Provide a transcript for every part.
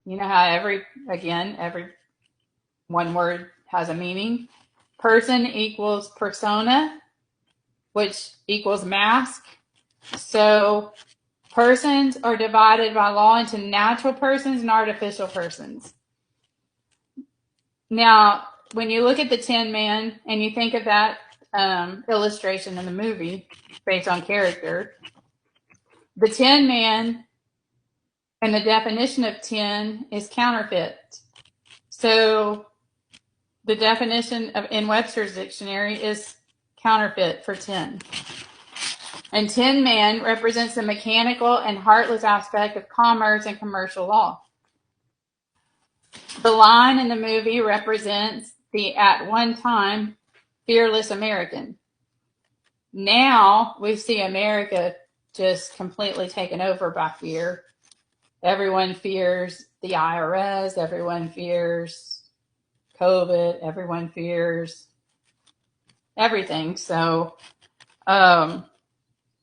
You know how every one word has a meaning. Person equals persona, which equals mask. So persons are divided by law into natural persons and artificial persons. Now, when you look at the Tin Man and you think of that illustration in the movie based on character, the Tin Man and the definition of tin is counterfeit. So the definition of in Webster's dictionary is counterfeit for tin. And Tin Man represents the mechanical and heartless aspect of commerce and commercial law. The line in the movie represents the at one time fearless American. Now we see America just completely taken over by fear. Everyone fears the IRS, everyone fears COVID, everyone fears everything. So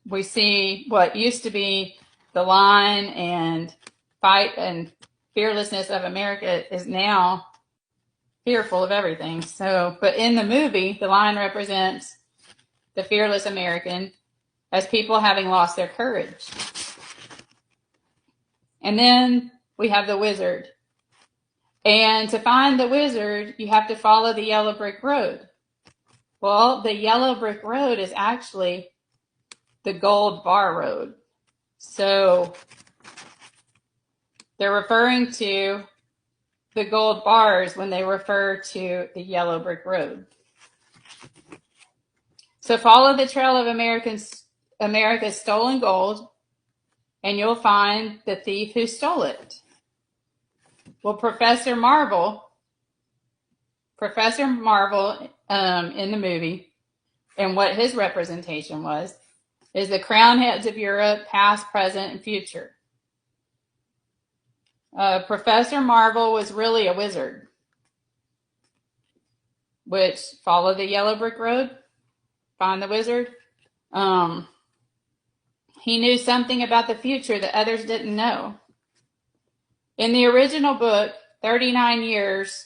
we see what used to be the line and fight and fearlessness of America is now fearful of everything. So, but in the movie, the line represents the fearless American as people having lost their courage. And then we have the wizard. And to find the wizard, you have to follow the yellow brick road. Well, the yellow brick road is actually the gold bar road. So they're referring to the gold bars when they refer to the yellow brick road. So follow the trail of America's stolen gold, and you'll find the thief who stole it. Well, Professor Marvel in the movie, and what his representation was, is the crown heads of Europe, past, present, and future. Professor Marvel was really a wizard, which follow the yellow brick road, find the wizard. He knew something about the future that others didn't know. In the original book, 39 years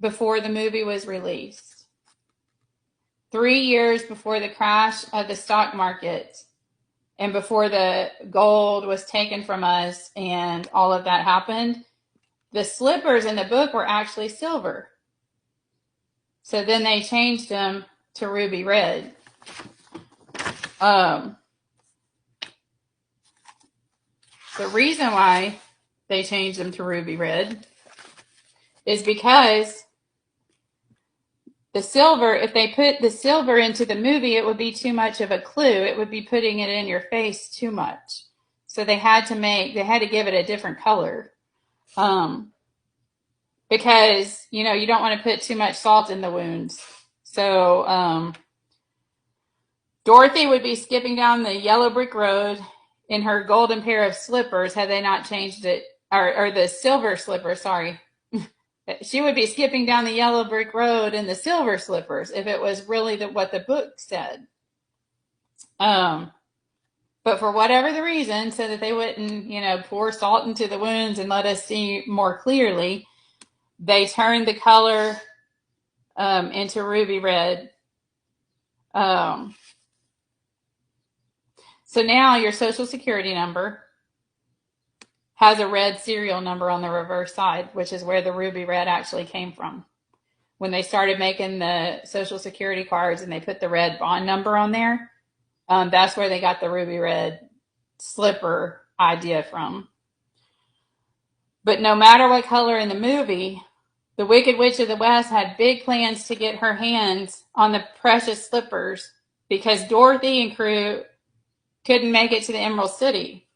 before the movie was released, 3 years before the crash of the stock market, and before the gold was taken from us and all of that happened, the slippers in the book were actually silver. So then they changed them to ruby red. The reason why they changed them to ruby red is because the silver, if they put the silver into the movie, it would be too much of a clue. It would be putting it in your face too much. So they had to give it a different color. Because, you don't want to put too much salt in the wounds. So Dorothy would be skipping down the yellow brick road in her golden pair of slippers had they not changed it, or the silver slippers, sorry. She would be skipping down the yellow brick road in the silver slippers if it was really what the book said. But for whatever the reason, so that they wouldn't, pour salt into the wounds and let us see more clearly, they turned the color into ruby red. So now your social security number has a red serial number on the reverse side, which is where the ruby red actually came from. When they started making the social security cards and they put the red bond number on there, that's where they got the ruby red slipper idea from. But no matter what color in the movie, the Wicked Witch of the West had big plans to get her hands on the precious slippers because Dorothy and crew couldn't make it to the Emerald City.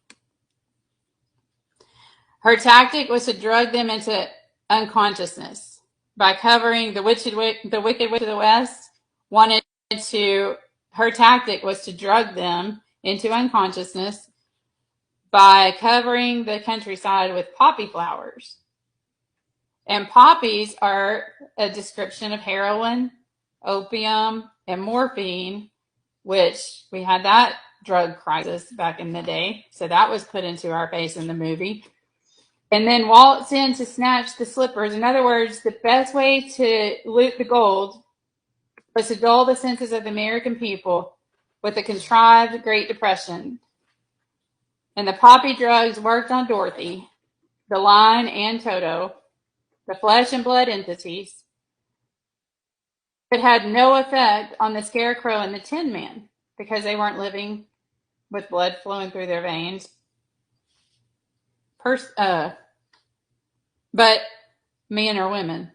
Her tactic was to drug them into unconsciousness by covering the Wicked Witch of the West. Her tactic was to drug them into unconsciousness by covering the countryside with poppy flowers. And poppies are a description of heroin, opium, and morphine, which we had that drug crisis back in the day. So that was put into our face in the movie. and then waltz in to snatch the slippers. In other words, the best way to loot the gold was to dull the senses of the American people with a contrived Great Depression. And the poppy drugs worked on Dorothy, the Lion, and Toto, the flesh and blood entities, but had no effect on the Scarecrow and the Tin Man because they weren't living with blood flowing through their veins. But men or women.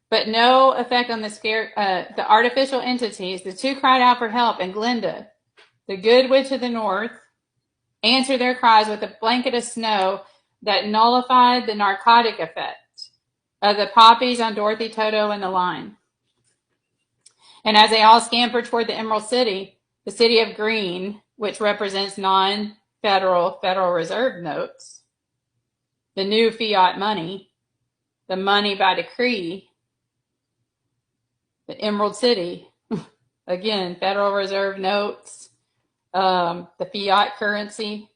But no effect on the artificial entities. The two cried out for help, and Glinda, the good witch of the north, answered their cries with a blanket of snow that nullified the narcotic effect of the poppies on Dorothy, Toto, and the Lion. And as they all scampered toward the Emerald City, the city of green, which represents non-federal Federal Reserve notes, the new fiat money, the money by decree, the Emerald City, again, Federal Reserve notes, the fiat currency.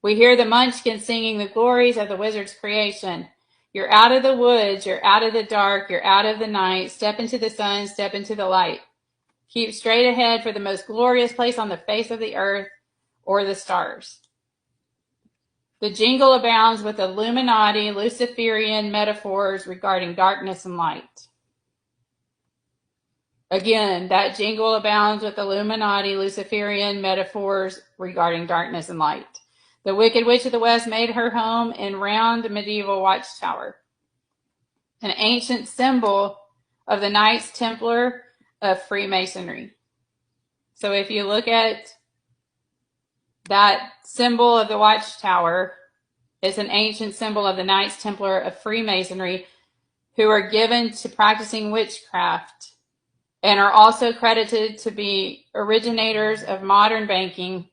We hear the Munchkins singing the glories of the wizard's creation. You're out of the woods, you're out of the dark, you're out of the night. Step into the sun, step into the light. Keep straight ahead for the most glorious place on the face of the earth or the stars. The jingle abounds with Illuminati, Luciferian metaphors regarding darkness and light. Again, that jingle abounds with Illuminati, Luciferian metaphors regarding darkness and light. The Wicked Witch of the West made her home in round medieval watchtower, an ancient symbol of the Knights Templar of Freemasonry. So if you look at that symbol of the watchtower, it's an ancient symbol of the Knights Templar of Freemasonry, who are given to practicing witchcraft and are also credited to be originators of modern banking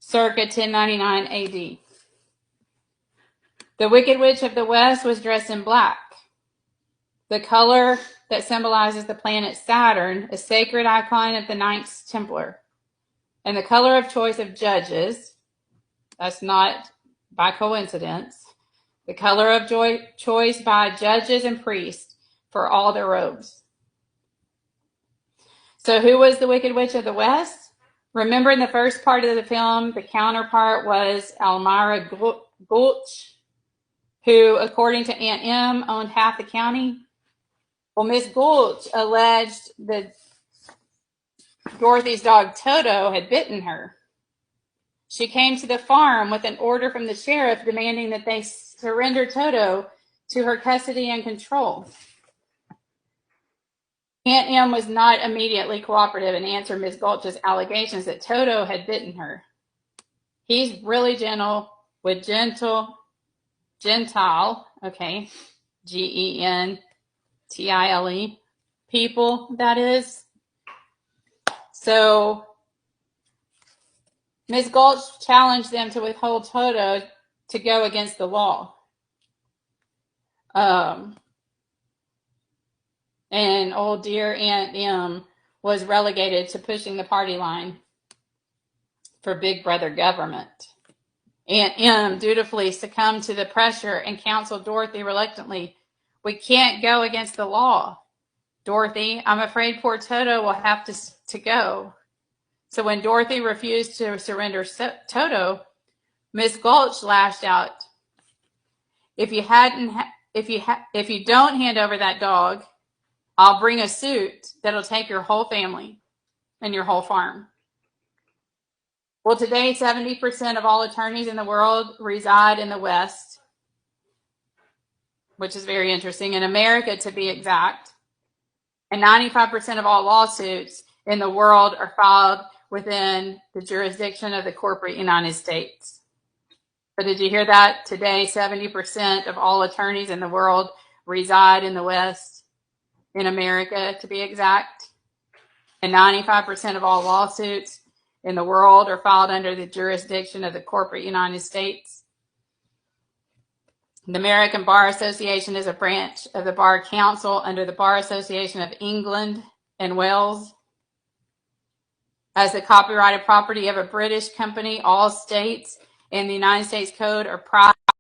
circa 1099 AD. The Wicked Witch of the West was dressed in black, the color that symbolizes the planet Saturn, a sacred icon of the Knights Templar, and the color of choice of judges. That's not by coincidence. The color of choice by judges and priests for all their robes. So who was the Wicked Witch of the West? Remember in the first part of the film, the counterpart was Elmira Gulch, who, according to Aunt Em, owned half the county. Well, Miss Gulch alleged that Dorothy's dog Toto had bitten her. She came to the farm with an order from the sheriff demanding that they surrender Toto to her custody and control. Aunt Em was not immediately cooperative and answered Miss Gulch's allegations that Toto had bitten her. He's really gentle with Gentile, okay, Gentile people, that is. So Miss Gulch challenged them to withhold Toto to go against the law. And old dear Aunt Em was relegated to pushing the party line for Big Brother government. Aunt Em dutifully succumbed to the pressure and counseled Dorothy reluctantly, "We can't go against the law. Dorothy, I'm afraid poor Toto will have to go." So when Dorothy refused to surrender Toto, Miss Gulch lashed out, if you don't hand over that dog, I'll bring a suit that'll take your whole family and your whole farm." Well, today, 70% of all attorneys in the world reside in the West, which is very interesting, in America to be exact. And 95% of all lawsuits in the world are filed within the jurisdiction of the corporate United States. So did you hear that? Today, 70% of all attorneys in the world reside in the West, in America to be exact. And 95% of all lawsuits in the world are filed under the jurisdiction of the corporate United States. The American Bar Association is a branch of the Bar Council under the Bar Association of England and Wales. As the copyrighted property of a British company, all states in the United States Code are private